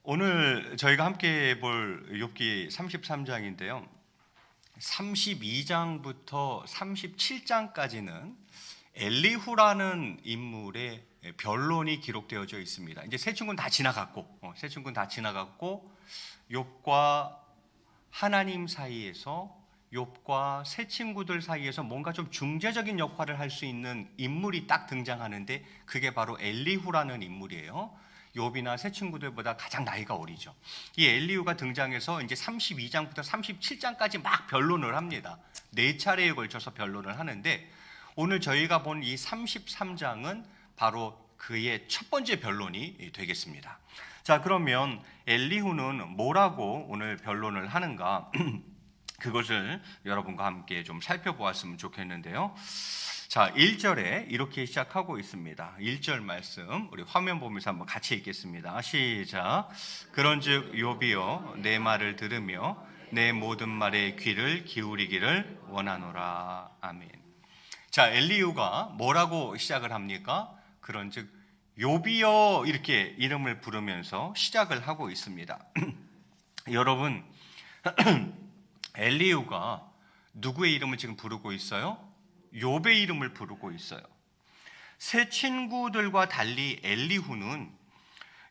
오늘 저희가 함께 볼 욥기 33장인데요. 32장부터 37장까지는 엘리후라는 인물의 변론이 기록되어져 있습니다. 이제 세 친구는 다 지나갔고 욥과 하나님 사이에서 욥과 세 친구들 사이에서 뭔가 좀 중재적인 역할을 할 수 있는 인물이 딱 등장하는데 그게 바로 엘리후라는 인물이에요. 욥이나 세 친구들보다 가장 나이가 어리죠. 이 엘리후가 등장해서 이제 32장부터 37장까지 막 변론을 합니다. 네 차례에 걸쳐서 변론을 하는데 오늘 저희가 본 이 33장은 바로 그의 첫 번째 변론이 되겠습니다. 자, 그러면 엘리후는 뭐라고 오늘 변론을 하는가? 그것을 여러분과 함께 좀 살펴보았으면 좋겠는데요. 자, 1절에 이렇게 시작하고 있습니다. 1절 말씀 우리 화면 보면서 한번 같이 읽겠습니다. 시작. 그런즉 욥이여 내 말을 들으며 내 모든 말에 귀를 기울이기를 원하노라. 아멘. 자, 엘리후가 뭐라고 시작을 합니까? 그런즉 욥이여 이렇게 이름을 부르면서 시작을 하고 있습니다. 여러분, 엘리후가 누구의 이름을 지금 부르고 있어요? 욥의 이름을 부르고 있어요. 세 친구들과 달리 엘리후는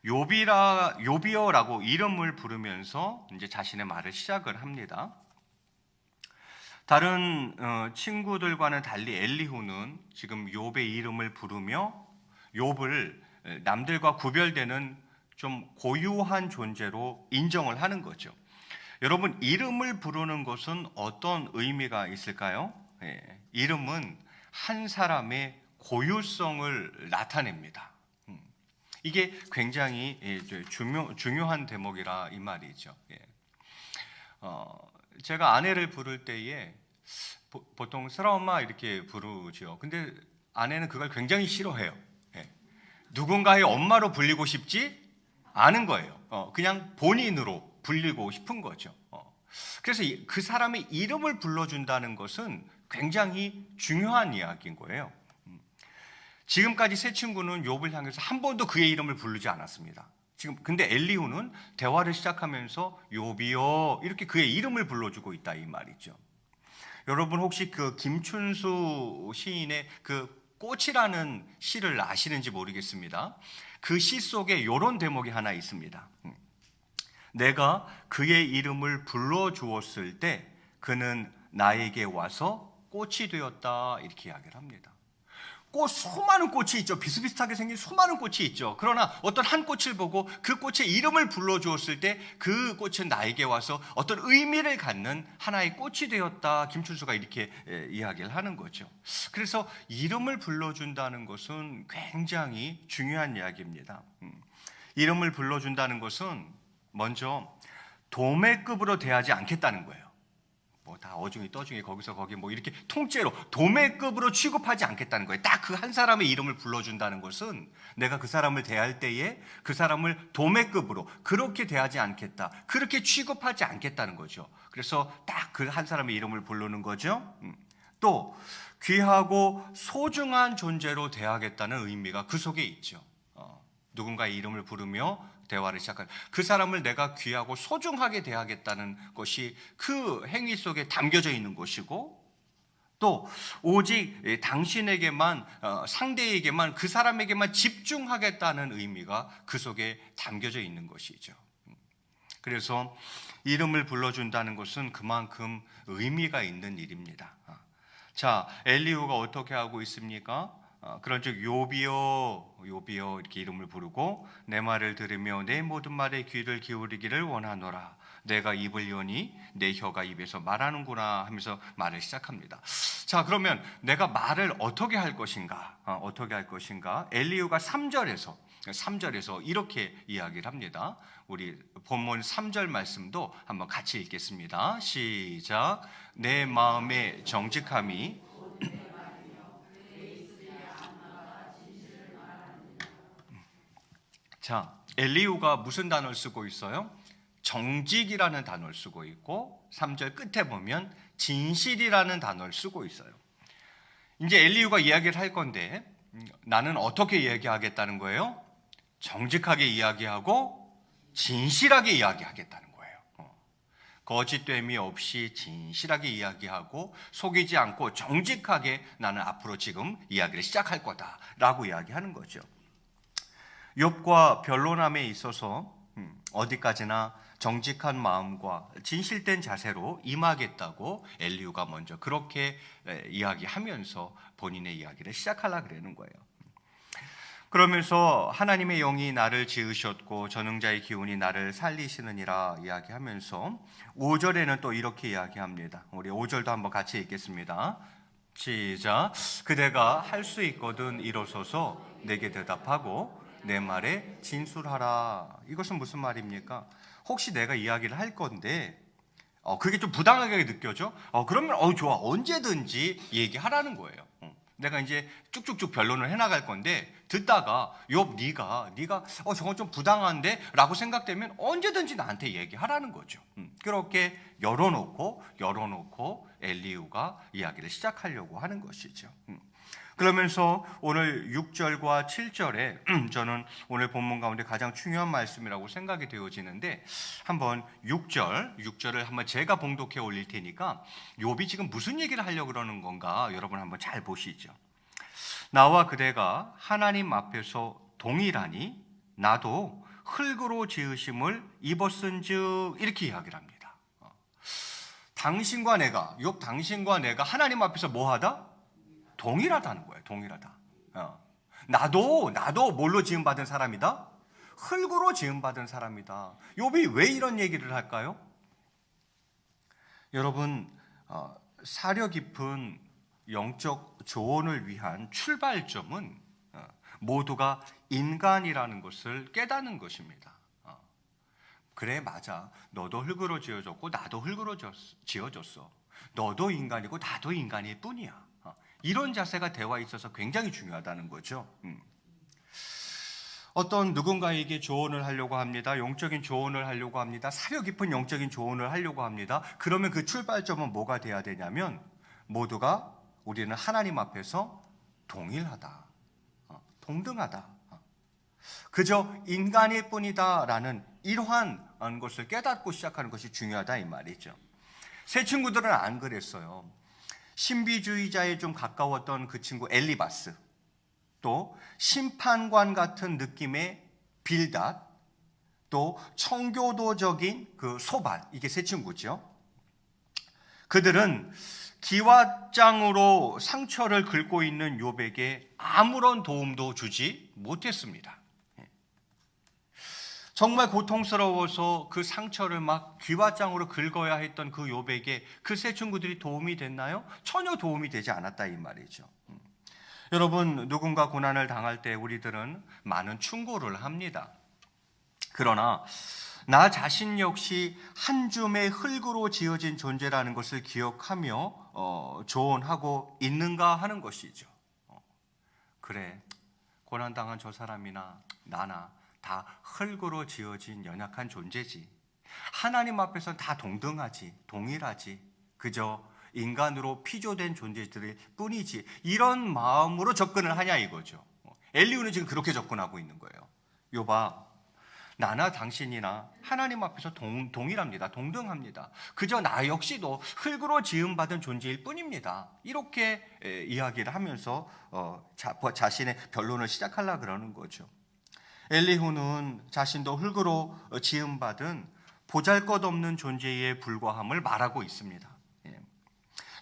욥이여라고 이름을 부르면서 이제 자신의 말을 시작을 합니다. 다른 친구들과는 달리 엘리후는 지금 욥의 이름을 부르며 욥을 남들과 구별되는 좀 고유한 존재로 인정을 하는 거죠. 여러분, 이름을 부르는 것은 어떤 의미가 있을까요? 이름은 한 사람의 고유성을 나타냅니다. 이게 굉장히 중요한 대목이라 이 말이죠. 제가 아내를 부를 때에 보통 슬아엄마 이렇게 부르죠. 근데 아내는 그걸 굉장히 싫어해요. 누군가의 엄마로 불리고 싶지 않은 거예요. 그냥 본인으로 불리고 싶은 거죠. 그래서 그 사람의 이름을 불러준다는 것은 굉장히 중요한 이야기인 거예요. 지금까지 세 친구는 욥을 향해서 한 번도 그의 이름을 부르지 않았습니다. 지금 근데 엘리후는 대화를 시작하면서 욥이여 이렇게 그의 이름을 불러주고 있다 이 말이죠. 여러분 혹시 그 김춘수 시인의 그 꽃이라는 시를 아시는지 모르겠습니다. 그 시 속에 이런 대목이 하나 있습니다. 내가 그의 이름을 불러주었을 때 그는 나에게 와서 꽃이 되었다 이렇게 이야기를 합니다. 수많은 꽃이 있죠. 비슷비슷하게 생긴 수많은 꽃이 있죠. 그러나 어떤 한 꽃을 보고 그 꽃의 이름을 불러주었을 때 그 꽃은 나에게 와서 어떤 의미를 갖는 하나의 꽃이 되었다. 김춘수가 이렇게 이야기를 하는 거죠. 그래서 이름을 불러준다는 것은 굉장히 중요한 이야기입니다. 이름을 불러준다는 것은 먼저 도매급으로 대하지 않겠다는 거예요. 뭐 다 어중이 떠중이 거기서 거기 뭐 이렇게 통째로 도매급으로 취급하지 않겠다는 거예요. 딱 그 한 사람의 이름을 불러준다는 것은 내가 그 사람을 대할 때에 그 사람을 도매급으로 그렇게 대하지 않겠다, 그렇게 취급하지 않겠다는 거죠. 그래서 딱 그 한 사람의 이름을 부르는 거죠. 또 귀하고 소중한 존재로 대하겠다는 의미가 그 속에 있죠. 누군가의 이름을 부르며 대화를 시작한 그 사람을 내가 귀하고 소중하게 대하겠다는 것이 그 행위 속에 담겨져 있는 것이고, 또 오직 당신에게만 상대에게만 그 사람에게만 집중하겠다는 의미가 그 속에 담겨져 있는 것이죠. 그래서 이름을 불러준다는 것은 그만큼 의미가 있는 일입니다. 자, 엘리후가 어떻게 하고 있습니까? 그런즉 욥이여 이렇게 이름을 부르고 내 말을 들으며 내 모든 말에 귀를 기울이기를 원하노라. 내가 입을 여니 내 혀가 입에서 말하는구나 하면서 말을 시작합니다. 자, 그러면 내가 말을 어떻게 할 것인가? 엘리후가 3절에서 이렇게 이야기를 합니다. 우리 본문 3절 말씀도 한번 같이 읽겠습니다. 시작. 내 마음의 정직함이 자, 엘리후가 무슨 단어를 쓰고 있어요? 정직이라는 단어를 쓰고 있고 3절 끝에 보면 진실이라는 단어를 쓰고 있어요. 이제 엘리후가 이야기를 할 건데 나는 어떻게 이야기하겠다는 거예요? 정직하게 이야기하고 진실하게 이야기하겠다는 거예요. 거짓됨이 없이 진실하게 이야기하고 속이지 않고 정직하게 나는 앞으로 지금 이야기를 시작할 거다라고 이야기하는 거죠. 욥과 변론함에 있어서 어디까지나 정직한 마음과 진실된 자세로 임하겠다고 엘리후가 먼저 그렇게 이야기하면서 본인의 이야기를 시작하려고 그러는 거예요. 그러면서 하나님의 영이 나를 지으셨고 전능자의 기운이 나를 살리시느니라 이야기하면서 5절에는 또 이렇게 이야기합니다. 우리 5절도 한번 같이 읽겠습니다. 시작. 그대가 할 수 있거든 일어서서 내게 대답하고 내 말에 진술하라. 이것은 무슨 말입니까? 혹시 내가 이야기를 할 건데 그게 좀 부당하게 느껴져? 그러면 좋아, 언제든지 얘기하라는 거예요. 내가 이제 쭉쭉쭉 변론을 해나갈 건데 듣다가 욥 네가 저건 좀 부당한데 라고 생각되면 언제든지 나한테 얘기하라는 거죠. 그렇게 열어놓고 엘리후가 이야기를 시작하려고 하는 것이죠. 그러면서 오늘 6절과 7절에 저는 오늘 본문 가운데 가장 중요한 말씀이라고 생각이 되어지는데 한번 6절을 한번 제가 봉독해 올릴 테니까 욥이 지금 무슨 얘기를 하려고 그러는 건가 여러분 한번 잘 보시죠. 나와 그대가 하나님 앞에서 동일하니 나도 흙으로 지으심을 입었은즉 이렇게 이야기를 합니다. 당신과 내가 하나님 앞에서 뭐하다? 동일하다는 거예요. 동일하다. 나도 뭘로 지음받은 사람이다? 흙으로 지음받은 사람이다. 욥이 왜 이런 얘기를 할까요? 여러분, 사려 깊은 영적 조언을 위한 출발점은 모두가 인간이라는 것을 깨닫는 것입니다. 그래, 맞아. 너도 흙으로 지어졌고 나도 흙으로 지어졌어. 너도 인간이고 나도 인간일 뿐이야. 이런 자세가 대화에 있어서 굉장히 중요하다는 거죠. 어떤 누군가에게 조언을 하려고 합니다. 영적인 조언을 하려고 합니다. 사려 깊은 영적인 조언을 하려고 합니다. 그러면 그 출발점은 뭐가 돼야 되냐면 모두가 우리는 하나님 앞에서 동일하다, 동등하다, 그저 인간일 뿐이다라는 이러한 것을 깨닫고 시작하는 것이 중요하다 이 말이죠. 새 친구들은 안 그랬어요. 신비주의자에 좀 가까웠던 그 친구 엘리바스, 또 심판관 같은 느낌의 빌닷, 또 청교도적인 그 소발, 이게 세 친구죠. 그들은 기왓장으로 상처를 긁고 있는 욥에게 아무런 도움도 주지 못했습니다. 정말 고통스러워서 그 상처를 막 귀왓장으로 긁어야 했던 그 욥에게 그 세 친구들이 도움이 됐나요? 전혀 도움이 되지 않았다 이 말이죠. 여러분, 누군가 고난을 당할 때 우리들은 많은 충고를 합니다. 그러나 나 자신 역시 한 줌의 흙으로 지어진 존재라는 것을 기억하며 조언하고 있는가 하는 것이죠. 그래, 고난당한 저 사람이나 나나 다 흙으로 지어진 연약한 존재지. 하나님 앞에서는 다 동등하지, 동일하지. 그저 인간으로 피조된 존재들일 뿐이지. 이런 마음으로 접근을 하냐 이거죠. 엘리후는 지금 그렇게 접근하고 있는 거예요. 욥아, 나나 당신이나 하나님 앞에서 동일합니다. 동등합니다. 그저 나 역시도 흙으로 지음받은 존재일 뿐입니다. 이렇게 이야기를 하면서 자신의 변론을 시작하려고 그러는 거죠. 엘리후는 자신도 흙으로 지음받은 보잘것없는 존재에 불과함을 말하고 있습니다.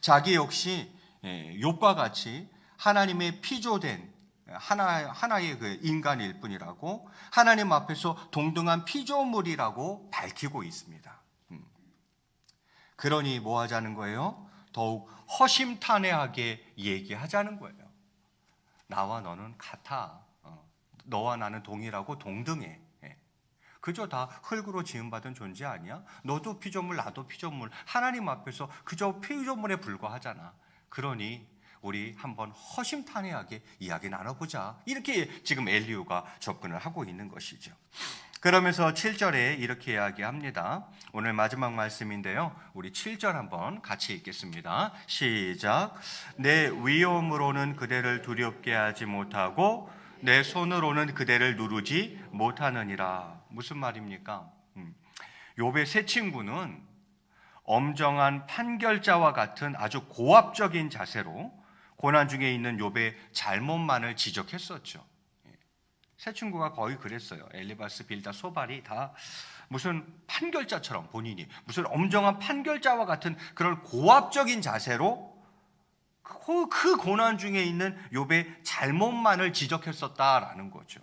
자기 역시 욥과 같이 하나님의 피조된 하나의 그 인간일 뿐이라고, 하나님 앞에서 동등한 피조물이라고 밝히고 있습니다. 그러니 뭐 하자는 거예요? 더욱 허심탄회하게 얘기하자는 거예요. 나와 너는 같아. 너와 나는 동일하고 동등해. 그저 다 흙으로 지음받은 존재 아니야? 너도 피조물, 나도 피조물. 하나님 앞에서 그저 피조물에 불과하잖아. 그러니 우리 한번 허심탄회하게 이야기 나눠보자. 이렇게 지금 엘리후가 접근을 하고 있는 것이죠. 그러면서 7절에 이렇게 이야기합니다. 오늘 마지막 말씀인데요. 우리 7절 한번 같이 읽겠습니다. 시작. 내 위엄으로는 그대를 두렵게 하지 못하고 내 손으로는 그대를 누르지 못하느니라. 무슨 말입니까? 욥의 세 친구는 엄정한 판결자와 같은 아주 고압적인 자세로 고난 중에 있는 욥의 잘못만을 지적했었죠. 세 친구가 거의 그랬어요. 엘리바스, 빌다, 소발이 다 무슨 판결자처럼 본인이 무슨 엄정한 판결자와 같은 그런 고압적인 자세로 그 고난 중에 있는 욥의 잘못만을 지적했었다라는 거죠.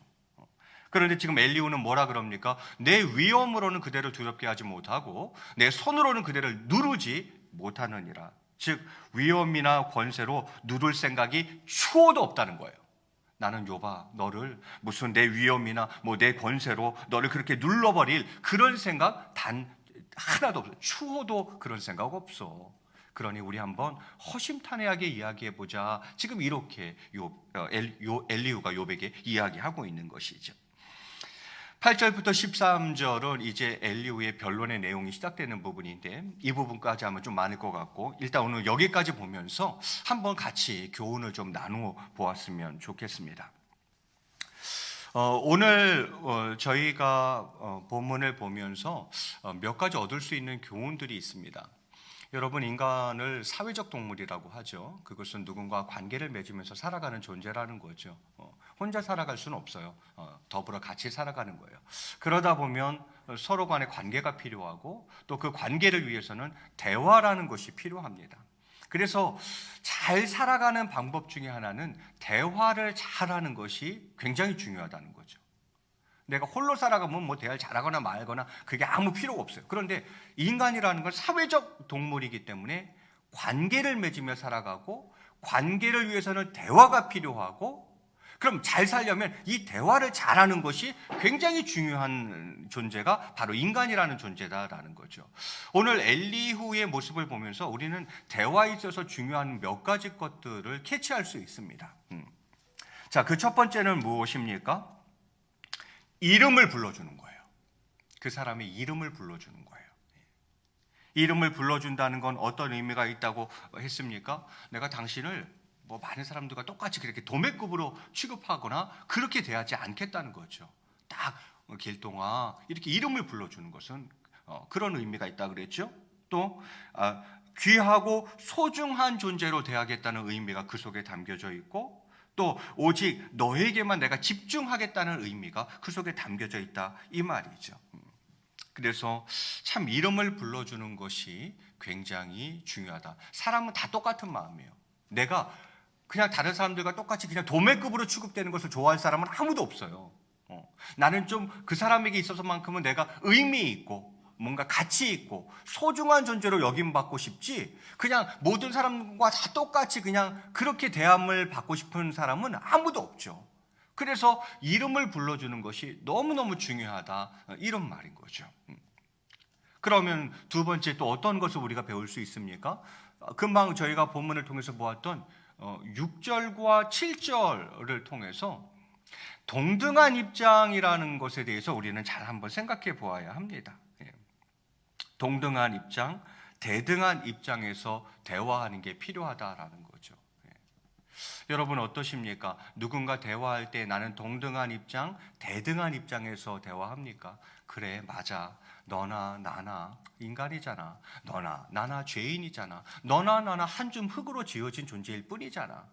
그런데 지금 엘리후는 뭐라 그럽니까? 내 위엄으로는 그대를 두렵게 하지 못하고 내 손으로는 그대를 누르지 못하느니라. 즉 위엄이나 권세로 누를 생각이 추호도 없다는 거예요. 나는 욥아, 너를 무슨 내 위엄이나 내 권세로 너를 그렇게 눌러버릴 그런 생각 단 하나도 없어. 추호도 그런 생각 없어. 그러니 우리 한번 허심탄회하게 이야기해보자. 지금 이렇게 엘리후가 욥에게 이야기하고 있는 것이죠. 8절부터 13절은 이제 엘리후의 변론의 내용이 시작되는 부분인데 이 부분까지 하면 좀 많을 것 같고 일단 오늘 여기까지 보면서 한번 같이 교훈을 좀 나누어 보았으면 좋겠습니다. 오늘 저희가 본문을 보면서 몇 가지 얻을 수 있는 교훈들이 있습니다. 여러분, 인간을 사회적 동물이라고 하죠. 그것은 누군가 관계를 맺으면서 살아가는 존재라는 거죠. 혼자 살아갈 수는 없어요. 더불어 같이 살아가는 거예요. 그러다 보면 서로 간의 관계가 필요하고 또 그 관계를 위해서는 대화라는 것이 필요합니다. 그래서 잘 살아가는 방법 중에 하나는 대화를 잘하는 것이 굉장히 중요하다는 거죠. 내가 홀로 살아가면 대화를 잘하거나 말거나 그게 아무 필요가 없어요. 그런데 인간이라는 건 사회적 동물이기 때문에 관계를 맺으며 살아가고 관계를 위해서는 대화가 필요하고 그럼 잘 살려면 이 대화를 잘하는 것이 굉장히 중요한 존재가 바로 인간이라는 존재다라는 거죠. 오늘 엘리후의 모습을 보면서 우리는 대화에 있어서 중요한 몇 가지 것들을 캐치할 수 있습니다. 자, 그 첫 번째는 무엇입니까? 이름을 불러주는 거예요. 그 사람의 이름을 불러주는 거예요. 이름을 불러준다는 건 어떤 의미가 있다고 했습니까? 내가 당신을 많은 사람들과 똑같이 그렇게 도매급으로 취급하거나 그렇게 대하지 않겠다는 거죠. 딱 길동아 이렇게 이름을 불러주는 것은 그런 의미가 있다 그랬죠. 또 귀하고 소중한 존재로 대하겠다는 의미가 그 속에 담겨져 있고 또 오직 너에게만 내가 집중하겠다는 의미가 그 속에 담겨져 있다 이 말이죠. 그래서 참 이름을 불러주는 것이 굉장히 중요하다. 사람은 다 똑같은 마음이에요. 내가 그냥 다른 사람들과 똑같이 그냥 도매급으로 취급되는 것을 좋아할 사람은 아무도 없어요. 나는 좀 그 사람에게 있어서만큼은 내가 의미 있고 뭔가 가치 있고 소중한 존재로 여김받고 싶지 그냥 모든 사람과 다 똑같이 그냥 그렇게 대함을 받고 싶은 사람은 아무도 없죠. 그래서 이름을 불러주는 것이 너무너무 중요하다 이런 말인 거죠. 그러면 두 번째 또 어떤 것을 우리가 배울 수 있습니까? 금방 저희가 본문을 통해서 보았던 6절과 7절을 통해서 동등한 입장이라는 것에 대해서 우리는 잘 한번 생각해 보아야 합니다. 동등한 입장, 대등한 입장에서 대화하는 게 필요하다라는 거죠. 여러분 어떠십니까? 누군가 대화할 때 나는 동등한 입장, 대등한 입장에서 대화합니까? 그래, 맞아. 너나 나나 인간이잖아. 너나 나나 죄인이잖아. 너나 나나 한 줌 흙으로 지어진 존재일 뿐이잖아.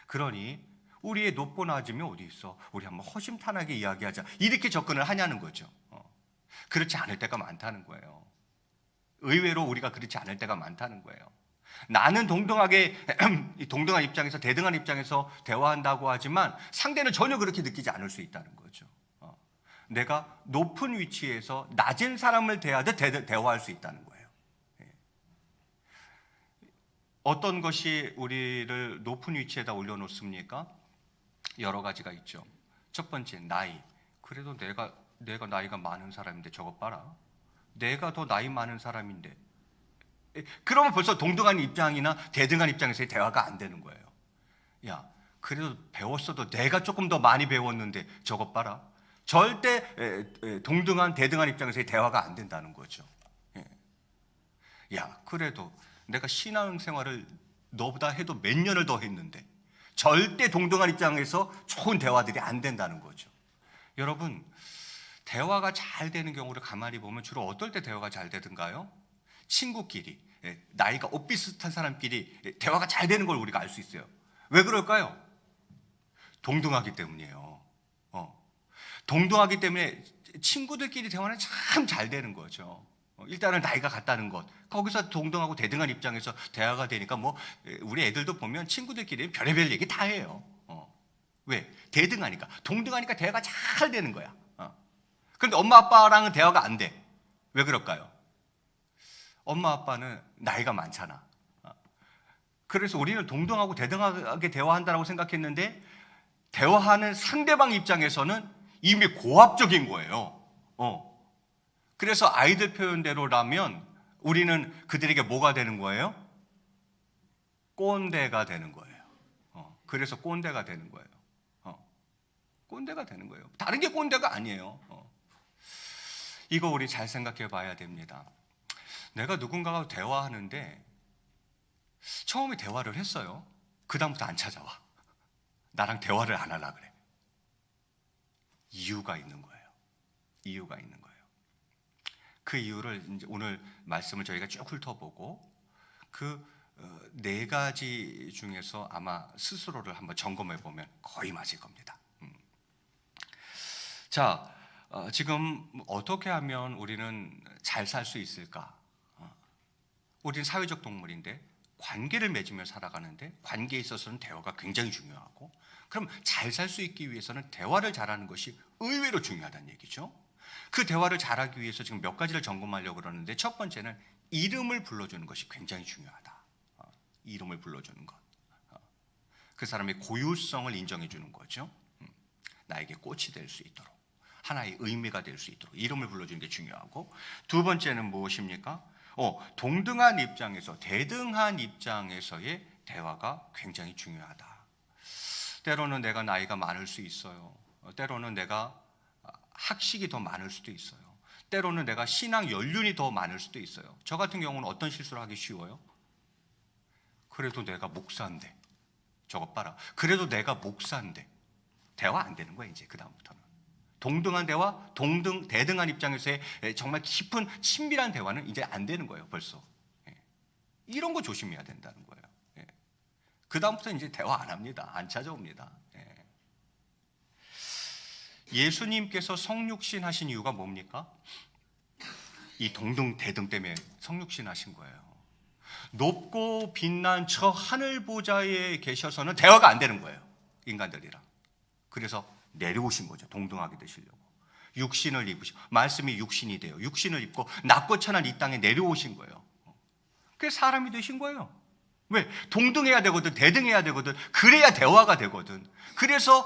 그러니 우리의 높고 낮음이 어디 있어? 우리 한번 허심탄회하게 이야기하자. 이렇게 접근을 하냐는 거죠. 그렇지 않을 때가 많다는 거예요. 의외로 우리가 그렇지 않을 때가 많다는 거예요. 나는 동등하게 동등한 입장에서 대등한 입장에서 대화한다고 하지만 상대는 전혀 그렇게 느끼지 않을 수 있다는 거죠. 내가 높은 위치에서 낮은 사람을 대하듯 대화할 수 있다는 거예요. 어떤 것이 우리를 높은 위치에다 올려놓습니까? 여러 가지가 있죠. 첫 번째, 나이. 그래도 내가 나이가 많은 사람인데 저것 봐라. 내가 더 나이 많은 사람인데. 그러면 벌써 동등한 입장이나 대등한 입장에서의 대화가 안 되는 거예요. 야, 그래도 배웠어도 내가 조금 더 많이 배웠는데 저것 봐라. 절대 동등한 대등한 입장에서의 대화가 안 된다는 거죠. 야, 그래도 내가 신앙생활을 너보다 해도 몇 년을 더 했는데 절대 동등한 입장에서 좋은 대화들이 안 된다는 거죠. 여러분, 대화가 잘 되는 경우를 가만히 보면 주로 어떨 때 대화가 잘 되든가요? 친구끼리, 나이가 엇비슷한 사람끼리 대화가 잘 되는 걸 우리가 알 수 있어요. 왜 그럴까요? 동등하기 때문이에요. 동등하기 때문에 친구들끼리 대화는 참 잘 되는 거죠. 일단은 나이가 같다는 것, 거기서 동등하고 대등한 입장에서 대화가 되니까 뭐 우리 애들도 보면 친구들끼리 별의별 얘기 다 해요. 왜? 대등하니까. 동등하니까 대화가 잘 되는 거야. 그런데 엄마 아빠랑은 대화가 안 돼. 왜 그럴까요? 엄마 아빠는 나이가 많잖아. 그래서 우리는 동등하고 대등하게 대화한다고 생각했는데 대화하는 상대방 입장에서는 이미 고압적인 거예요. 그래서 아이들 표현대로라면 우리는 그들에게 뭐가 되는 거예요? 꼰대가 되는 거예요. 그래서 꼰대가 되는 거예요. 꼰대가 되는 거예요. 다른 게 꼰대가 아니에요. 이거 우리 잘 생각해 봐야 됩니다. 내가 누군가와 대화하는데 처음에 대화를 했어요. 그 다음부터 안 찾아와. 나랑 대화를 안 하려고 그래. 이유가 있는 거예요. 이유가 있는 거예요. 그 이유를 이제 오늘 말씀을 저희가 쭉 훑어보고 그 네 가지 중에서 아마 스스로를 한번 점검해 보면 거의 맞을 겁니다. 자, 지금 어떻게 하면 우리는 잘 살 수 있을까? 우리는 사회적 동물인데 관계를 맺으며 살아가는데 관계에 있어서는 대화가 굉장히 중요하고, 그럼 잘 살 수 있기 위해서는 대화를 잘하는 것이 의외로 중요하다는 얘기죠. 그 대화를 잘하기 위해서 지금 몇 가지를 점검하려고 그러는데, 첫 번째는 이름을 불러주는 것이 굉장히 중요하다. 이름을 불러주는 것. 그 사람의 고유성을 인정해 주는 거죠. 나에게 꽃이 될 수 있도록, 하나의 의미가 될 수 있도록 이름을 불러주는 게 중요하고, 두 번째는 무엇입니까? 동등한 입장에서, 대등한 입장에서의 대화가 굉장히 중요하다. 때로는 내가 나이가 많을 수 있어요. 때로는 내가 학식이 더 많을 수도 있어요. 때로는 내가 신앙 연륜이 더 많을 수도 있어요. 저 같은 경우는 어떤 실수를 하기 쉬워요? 그래도 내가 목사인데, 저것 봐라, 그래도 내가 목사인데, 대화 안 되는 거야 이제 그 다음부터는. 동등한 대화, 대등한 입장에서의 정말 깊은 친밀한 대화는 이제 안 되는 거예요 벌써. 이런 거 조심해야 된다는 거예요. 그 다음부터 이제 대화 안 합니다. 안 찾아옵니다. 예수님께서 성육신 하신 이유가 뭡니까? 이 동등 대등 때문에 성육신 하신 거예요. 높고 빛난 저 하늘 보좌에 계셔서는 대화가 안 되는 거예요, 인간들이랑. 그래서 내려오신 거죠. 동등하게 되시려고. 육신을 입으시고, 말씀이 육신이 돼요. 육신을 입고 낮고 천한 이 땅에 내려오신 거예요. 그래서 사람이 되신 거예요. 왜? 동등해야 되거든, 대등해야 되거든, 그래야 대화가 되거든. 그래서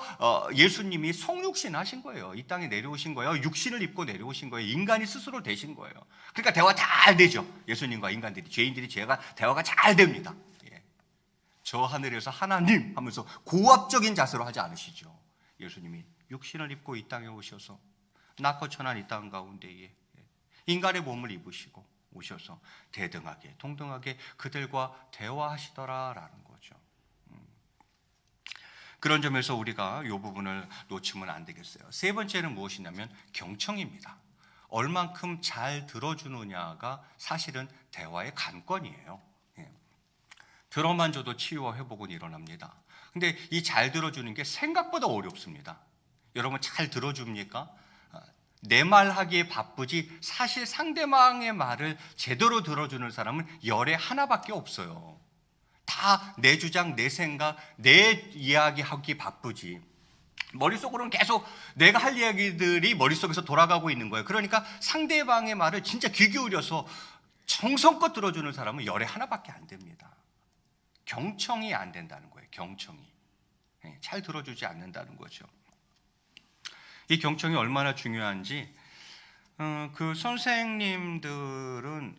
예수님이 성육신 하신 거예요. 이 땅에 내려오신 거예요. 육신을 입고 내려오신 거예요. 인간이 스스로 되신 거예요. 그러니까 대화 잘 되죠. 예수님과 인간들이, 죄인들이 대화가 잘 됩니다. 저 하늘에서 하나님 하면서 고압적인 자세로 하지 않으시죠. 예수님이 육신을 입고 이 땅에 오셔서 낮고 천한 이 땅 가운데에 인간의 몸을 입으시고 오셔서 대등하게, 동등하게 그들과 대화하시더라라는 거죠. 그런 점에서 우리가 이 부분을 놓치면 안 되겠어요. 세 번째는 무엇이냐면 경청입니다. 얼만큼 잘 들어주느냐가 사실은 대화의 관건이에요. 들어만 줘도 치유와 회복은 일어납니다. 근데 이 잘 들어주는 게 생각보다 어렵습니다. 여러분 잘 들어줍니까? 내 말 하기에 바쁘지 사실 상대방의 말을 제대로 들어주는 사람은 열에 하나밖에 없어요. 다 내 주장, 내 생각, 내 이야기 하기 바쁘지. 머릿속으로는 계속 내가 할 이야기들이 머릿속에서 돌아가고 있는 거예요. 그러니까 상대방의 말을 진짜 귀 기울여서 정성껏 들어주는 사람은 열에 하나밖에 안 됩니다. 경청이 안 된다는 거예요. 경청이. 잘 들어주지 않는다는 거죠. 이 경청이 얼마나 중요한지, 그 선생님들은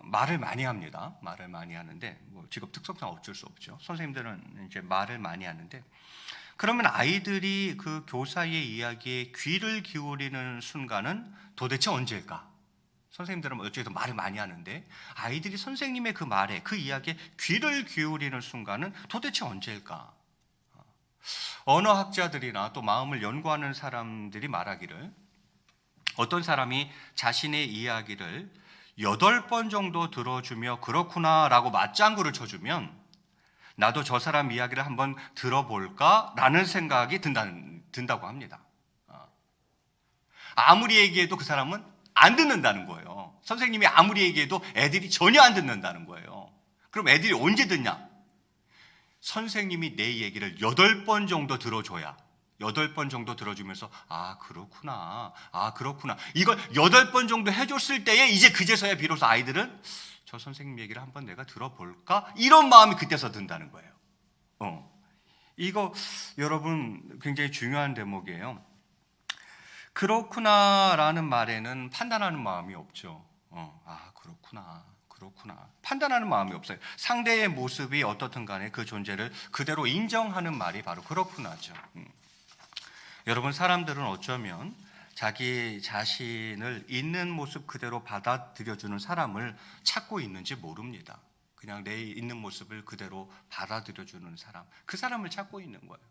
말을 많이 합니다. 말을 많이 하는데, 뭐 직업 특성상 어쩔 수 없죠. 선생님들은 이제 말을 많이 하는데, 그러면 아이들이 그 교사의 이야기에 귀를 기울이는 순간은 도대체 언제일까? 선생님들은 어쨌든 말을 많이 하는데 아이들이 선생님의 그 말에, 그 이야기에 귀를 기울이는 순간은 도대체 언제일까? 언어학자들이나 또 마음을 연구하는 사람들이 말하기를, 어떤 사람이 자신의 이야기를 8번 정도 들어주며 그렇구나 라고 맞장구를 쳐주면 나도 저 사람 이야기를 한번 들어볼까 라는 생각이 든다고 합니다. 아무리 얘기해도 그 사람은 안 듣는다는 거예요. 선생님이 아무리 얘기해도 애들이 전혀 안 듣는다는 거예요. 그럼 애들이 언제 듣냐? 선생님이 내 얘기를 8번 정도 들어줘야, 8번 정도 들어주면서 아 그렇구나, 아 그렇구나, 이걸 8번 정도 해줬을 때에 이제 그제서야 비로소 아이들은 저 선생님 얘기를 한번 내가 들어볼까? 이런 마음이 그때서 든다는 거예요. 이거 여러분 굉장히 중요한 대목이에요. 그렇구나라는 말에는 판단하는 마음이 없죠. 아 그렇구나, 그렇구나. 판단하는 마음이 없어요. 상대의 모습이 어떻든 간에 그 존재를 그대로 인정하는 말이 바로 그렇구나죠. 여러분, 사람들은 어쩌면 자기 자신을 있는 모습 그대로 받아들여주는 사람을 찾고 있는지 모릅니다. 그냥 내 있는 모습을 그대로 받아들여주는 사람, 그 사람을 찾고 있는 거예요.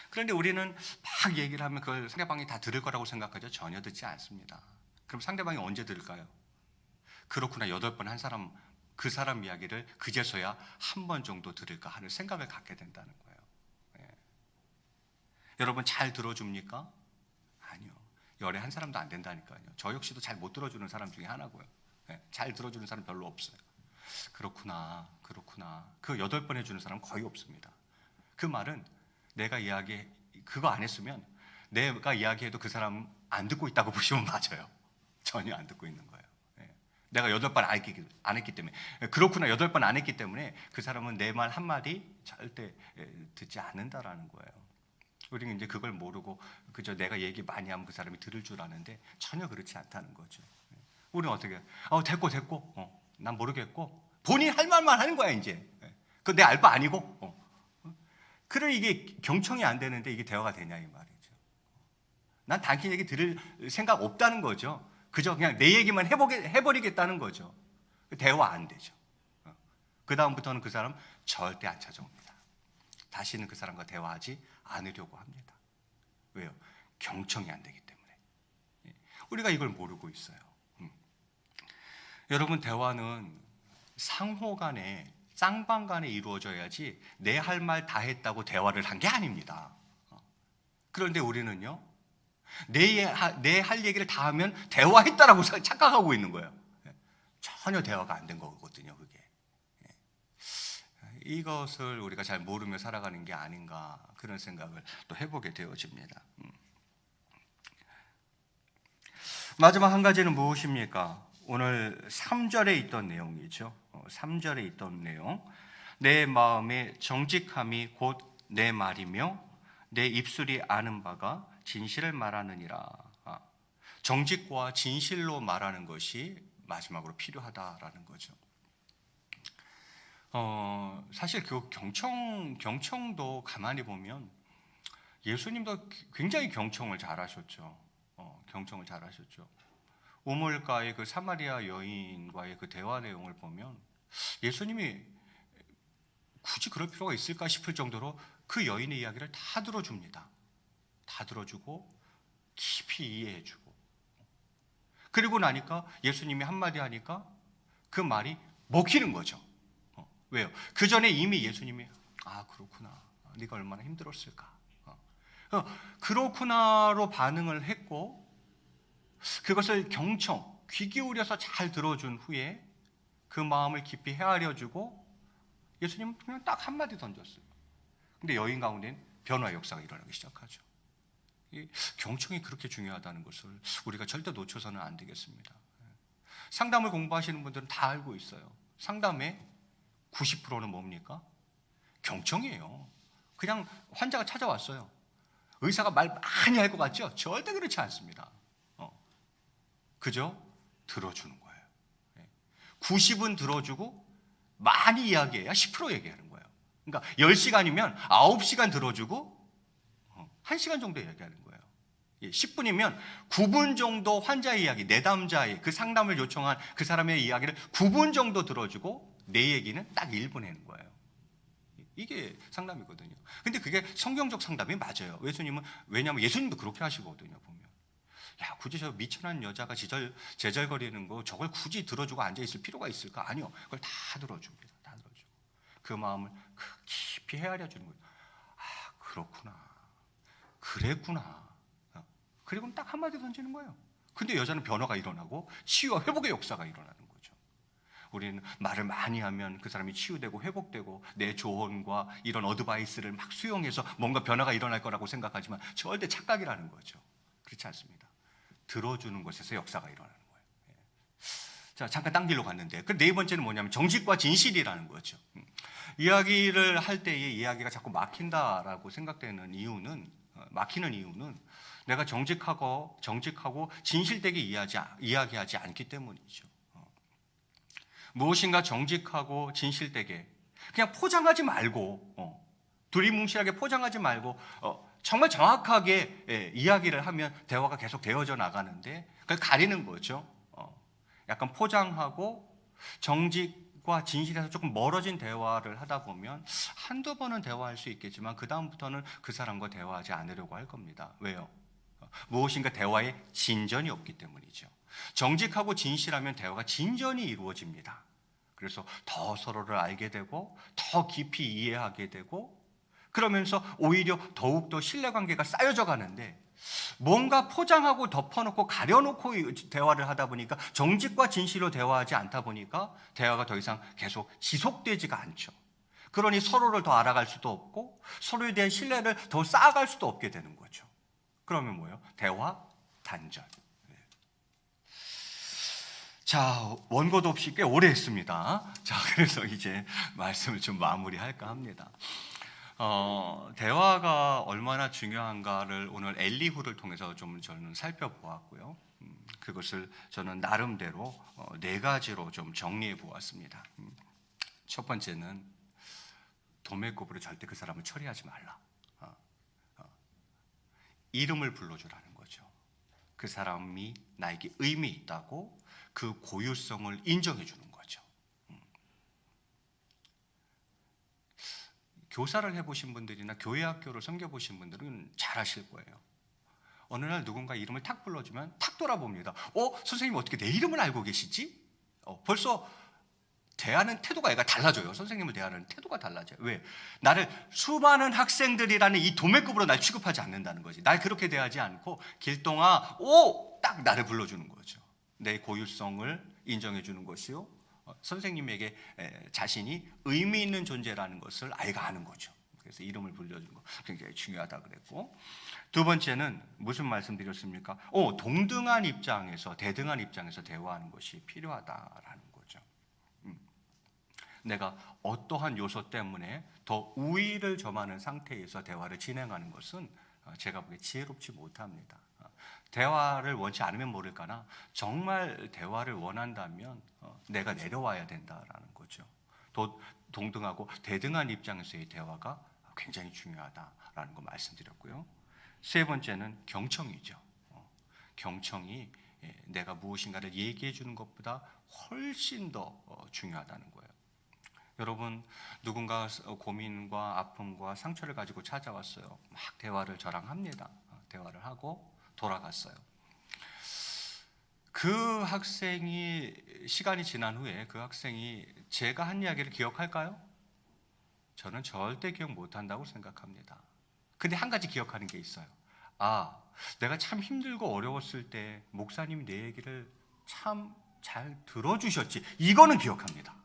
그런데 우리는 막 얘기를 하면 그걸 상대방이 다 들을 거라고 생각하죠. 전혀 듣지 않습니다. 그럼 상대방이 언제 들을까요? 그렇구나 8번 한 사람, 그 사람 이야기를 그제서야 한 번 정도 들을까 하는 생각을 갖게 된다는 거예요. 여러분, 잘 들어줍니까? 아니요. 열에 한 사람도 안 된다니까요. 저 역시도 잘 못 들어주는 사람 중에 하나고요. 잘 들어주는 사람 별로 없어요. 그렇구나, 그렇구나. 그 8번 해주는 사람 거의 없습니다. 그 말은 내가 그거 안 했으면 내가 이야기해도 그 사람 안 듣고 있다고 보시면 맞아요. 전혀 안 듣고 있는 거예요. 내가 8번 안 했기 때문에, 그렇구나 8번 안 했기 때문에 그 사람은 내 말 한마디 절대 듣지 않는다라는 거예요. 우리는 이제 그걸 모르고 그저 내가 얘기 많이 하면 그 사람이 들을 줄 아는데 전혀 그렇지 않다는 거죠. 우리는 어떻게 됐고 난 모르겠고 본인 할 말만 하는 거야 이제. 그건 내 알 바 아니고. 그래 이게 경청이 안 되는데 이게 대화가 되냐 이 말이죠. 난 당신 얘기 들을 생각 없다는 거죠. 그저 그냥 내 얘기만 해버리겠다는 거죠. 대화 안 되죠. 그 다음부터는 그 사람 절대 안 찾아옵니다. 다시는 그 사람과 대화하지 않으려고 합니다. 왜요? 경청이 안 되기 때문에. 우리가 이걸 모르고 있어요. 여러분, 대화는 상호간에, 쌍방간에 이루어져야지 내 할 말 다 했다고 대화를 한 게 아닙니다. 그런데 우리는요, 내 할 얘기를 다 하면 대화했다라고 착각하고 있는 거예요. 전혀 대화가 안 된 거거든요, 그게. 이것을 우리가 잘 모르며 살아가는 게 아닌가, 그런 생각을 또 해보게 되어집니다. 마지막 한 가지는 무엇입니까? 오늘 3절에 있던 내용이죠. 3절에 있던 내용. 내 마음의 정직함이 곧 내 말이며 내 입술이 아는 바가 진실을 말하느니라. 정직과 진실로 말하는 것이 마지막으로 필요하다라는 거죠. 사실 그 경청도 가만히 보면 예수님도 굉장히 경청을 잘하셨죠. 경청을 잘하셨죠. 우물가의 그 사마리아 여인과의 그 대화 내용을 보면 예수님이 굳이 그럴 필요가 있을까 싶을 정도로 그 여인의 이야기를 다 들어줍니다. 다 들어주고 깊이 이해해주고, 그리고 나니까 예수님이 한마디 하니까 그 말이 먹히는 거죠. 왜요? 그 전에 이미 예수님이 그렇구나, 네가 얼마나 힘들었을까, 그렇구나로 반응을 했고, 그것을 경청, 귀 기울여서 잘 들어준 후에 그 마음을 깊이 헤아려주고 예수님은 그냥 딱 한마디 던졌어요. 근데 여인 가운데는 변화의 역사가 일어나기 시작하죠. 이 경청이 그렇게 중요하다는 것을 우리가 절대 놓쳐서는 안 되겠습니다. 상담을 공부하시는 분들은 다 알고 있어요. 상담의 90%는 뭡니까? 경청이에요. 그냥 환자가 찾아왔어요. 의사가 말 많이 할 것 같죠? 절대 그렇지 않습니다. 그저 들어주는 거예요. 90은 들어주고 많이 이야기해야 10% 얘기하는 거예요. 그러니까 10시간이면 9시간 들어주고 1시간 정도 얘기하는 거예요. 10분이면 9분 정도 환자의 이야기, 내담자의 그 상담을 요청한 그 사람의 이야기를 9분 정도 들어주고 내 얘기는 딱 1분 하는 거예요. 이게 상담이거든요. 근데 그게 성경적 상담이 맞아요. 왜냐하면 예수님도 그렇게 하시거든요. 보면 야, 굳이 저 미천한 여자가 제절거리는 거 저걸 굳이 들어주고 앉아있을 필요가 있을까? 아니요. 그걸 다 들어줍니다. 다 들어주고 그 마음을 깊이 헤아려 주는 거예요. 아, 그렇구나. 그랬구나. 그리고 딱 한마디 던지는 거예요. 근데 여자는 변화가 일어나고 치유와 회복의 역사가 일어나는 거죠. 우리는 말을 많이 하면 그 사람이 치유되고 회복되고 내 조언과 이런 어드바이스를 막 수용해서 뭔가 변화가 일어날 거라고 생각하지만 절대 착각이라는 거죠. 그렇지 않습니다. 들어주는 곳에서 역사가 일어나는 거예요. 자, 잠깐 딴 길로 갔는데 그 네 번째는 뭐냐면 정직과 진실이라는 거죠. 이야기를 할 때에 이야기가 자꾸 막힌다라고 생각되는 이유는 내가 정직하고 진실되게 이야기하지 않기 때문이죠. 무엇인가 정직하고 진실되게 그냥 포장하지 말고 두리뭉실하게 포장하지 말고 정말 정확하게 이야기를 하면 대화가 계속 되어져 나가는데 그걸 가리는 거죠. 약간 포장하고 정직과 진실에서 조금 멀어진 대화를 하다 보면 한두 번은 대화할 수 있겠지만 그 다음부터는 그 사람과 대화하지 않으려고 할 겁니다. 왜요? 무엇인가 대화에 진전이 없기 때문이죠. 정직하고 진실하면 대화가 진전이 이루어집니다. 그래서 더 서로를 알게 되고 더 깊이 이해하게 되고 그러면서 오히려 더욱더 신뢰관계가 쌓여져 가는데 뭔가 포장하고 덮어놓고 가려놓고 대화를 하다 보니까 정직과 진실로 대화하지 않다 보니까 대화가 더 이상 계속 지속되지가 않죠. 그러니 서로를 더 알아갈 수도 없고 서로에 대한 신뢰를 더 쌓아갈 수도 없게 되는 거죠. 그러면 뭐예요? 대화 단절. 자, 원고도 없이 꽤 오래 했습니다. 자, 그래서 이제 말씀을 좀 마무리할까 합니다. 대화가 얼마나 중요한가를 오늘 엘리후를 통해서 좀 저는 살펴보았고요. 그것을 저는 나름대로 네 가지로 좀 정리해 보았습니다. 첫 번째는 도매급으로 절대 그 사람을 처리하지 말라. 이름을 불러주라는 거죠. 그 사람이 나에게 의미 있다고 그 고유성을 인정해 주는 거죠. 교사를 해보신 분들이나 교회 학교를 섬겨보신 분들은 잘 아실 거예요. 어느 날 누군가 이름을 탁 불러주면 탁 돌아봅니다. 선생님 어떻게 내 이름을 알고 계시지? 벌써 대하는 태도가 얘가 달라져요. 선생님을 대하는 태도가 달라져요. 왜? 나를 수많은 학생들이라는 이 도매급으로 날 취급하지 않는다는 거지. 날 그렇게 대하지 않고 길동아 딱 나를 불러주는 거죠. 내 고유성을 인정해 주는 것이요. 선생님에게 자신이 의미 있는 존재라는 것을 아이가 아는 거죠. 그래서 이름을 불러주는 거 굉장히 중요하다 그랬고, 두 번째는 무슨 말씀드렸습니까? 동등한 입장에서 대등한 입장에서 대화하는 것이 필요하다라는 거죠. 내가 어떠한 요소 때문에 더 우위를 점하는 상태에서 대화를 진행하는 것은 제가 보기에 지혜롭지 못합니다. 대화를 원치 않으면 모를까나 정말 대화를 원한다면 내가 내려와야 된다라는 거죠. 동등하고 대등한 입장에서의 대화가 굉장히 중요하다라는 거 말씀드렸고요. 세 번째는 경청이죠. 경청이 내가 무엇인가를 얘기해 주는 것보다 훨씬 더 중요하다는 거예요. 여러분, 누군가 고민과 아픔과 상처를 가지고 찾아왔어요. 막 대화를 저랑 합니다. 대화를 하고 돌아갔어요. 그 학생이 시간이 지난 후에 그 학생이 제가 한 이야기를 기억할까요? 저는 절대 기억 못한다고 생각합니다. 근데 한 가지 기억하는 게 있어요. 내가 참 힘들고 어려웠을 때 목사님이 내 얘기를 참 잘 들어주셨지. 이거는 기억합니다.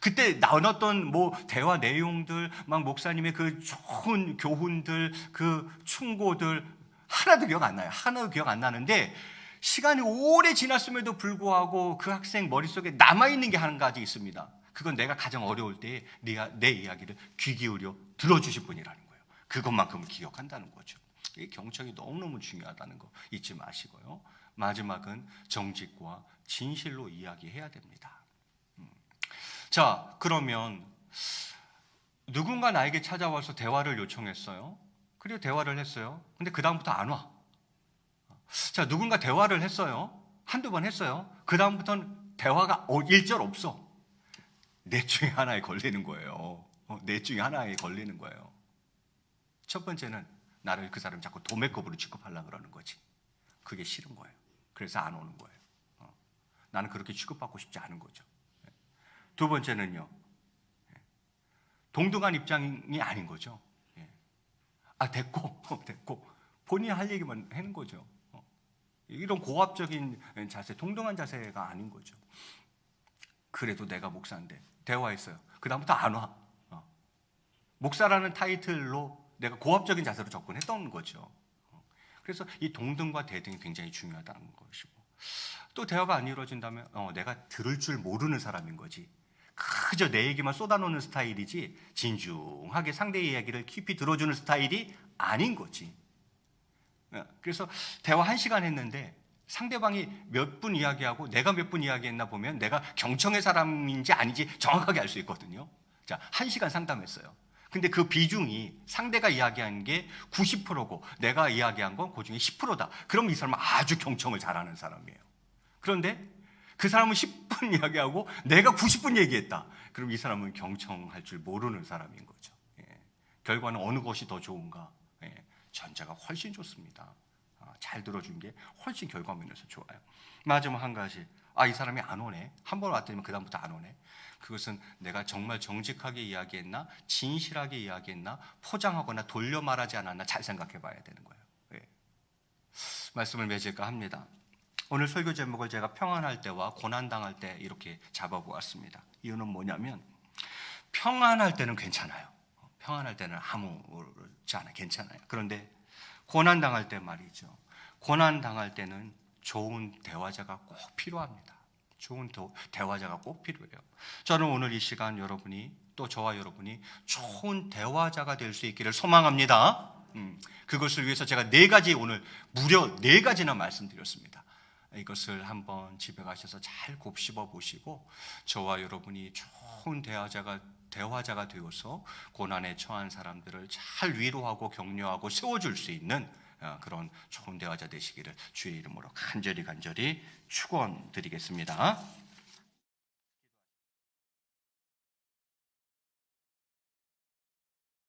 그때 나눴던 대화 내용들, 막 목사님의 그 좋은 교훈들, 그 충고들 하나도 기억 안 나요. 하나도 기억 안 나는데 시간이 오래 지났음에도 불구하고 그 학생 머릿속에 남아있는 게 한 가지 있습니다. 그건 내가 가장 어려울 때 내 이야기를 귀 기울여 들어주실 분이라는 거예요. 그것만큼은 기억한다는 거죠. 이 경청이 너무너무 중요하다는 거 잊지 마시고요. 마지막은 정직과 진실로 이야기해야 됩니다. 자, 그러면 누군가 나에게 찾아와서 대화를 요청했어요. 그리고 대화를 했어요. 근데 그 다음부터 안 와. 자, 누군가 대화를 했어요. 한두 번 했어요. 그 다음부터는 대화가 일절 없어. 넷 중에 하나에 걸리는 거예요. 넷 중에 하나에 걸리는 거예요. 첫 번째는 나를 그 사람이 자꾸 도매급으로 취급하려고 그러는 거지. 그게 싫은 거예요. 그래서 안 오는 거예요. 나는 그렇게 취급받고 싶지 않은 거죠. 두 번째는요, 동등한 입장이 아닌 거죠. 됐고 본인이 할 얘기만 하는 거죠. 이런 고압적인 자세, 동등한 자세가 아닌 거죠. 그래도 내가 목사인데 대화했어요. 그 다음부터 안 와. 목사라는 타이틀로 내가 고압적인 자세로 접근했던 거죠. 그래서 이 동등과 대등이 굉장히 중요하다는 것이고, 또 대화가 안 이루어진다면 내가 들을 줄 모르는 사람인 거지. 그저 내 얘기만 쏟아놓는 스타일이지 진중하게 상대의 이야기를 깊이 들어주는 스타일이 아닌 거지. 그래서 대화 1시간 했는데 상대방이 몇 분 이야기하고 내가 몇 분 이야기했나 보면 내가 경청의 사람인지 아닌지 정확하게 알 수 있거든요. 자, 1시간 상담했어요. 근데 그 비중이 상대가 이야기한 게 90%고 내가 이야기한 건 그 중에 10%다. 그럼 이 사람은 아주 경청을 잘하는 사람이에요. 그런데 그 사람은 10분 이야기하고 내가 90분 얘기했다. 그럼 이 사람은 경청할 줄 모르는 사람인 거죠. 결과는 어느 것이 더 좋은가? 전자가 훨씬 좋습니다. 잘 들어준 게 훨씬 결과면에서 좋아요. 마지막 한 가지. 이 사람이 안 오네. 한 번 왔더니 그 다음부터 안 오네. 그것은 내가 정말 정직하게 이야기했나, 진실하게 이야기했나, 포장하거나 돌려 말하지 않았나 잘 생각해 봐야 되는 거예요. 말씀을 맺을까 합니다. 오늘 설교 제목을 제가 평안할 때와 고난당할 때 이렇게 잡아보았습니다. 이유는 뭐냐면, 평안할 때는 괜찮아요. 평안할 때는 아무렇지 않아요. 괜찮아요. 그런데 고난당할 때 말이죠. 고난당할 때는 좋은 대화자가 꼭 필요합니다. 좋은 대화자가 꼭 필요해요. 저는 오늘 이 시간 여러분이, 또 저와 여러분이 좋은 대화자가 될 수 있기를 소망합니다. 그것을 위해서 제가 오늘 무려 4가지나 말씀드렸습니다. 이것을 한번 집에 가셔서 잘 곱씹어 보시고 저와 여러분이 좋은 대화자가 되어서 고난에 처한 사람들을 잘 위로하고 격려하고 세워줄 수 있는 그런 좋은 대화자 되시기를 주의 이름으로 간절히 축원드리겠습니다.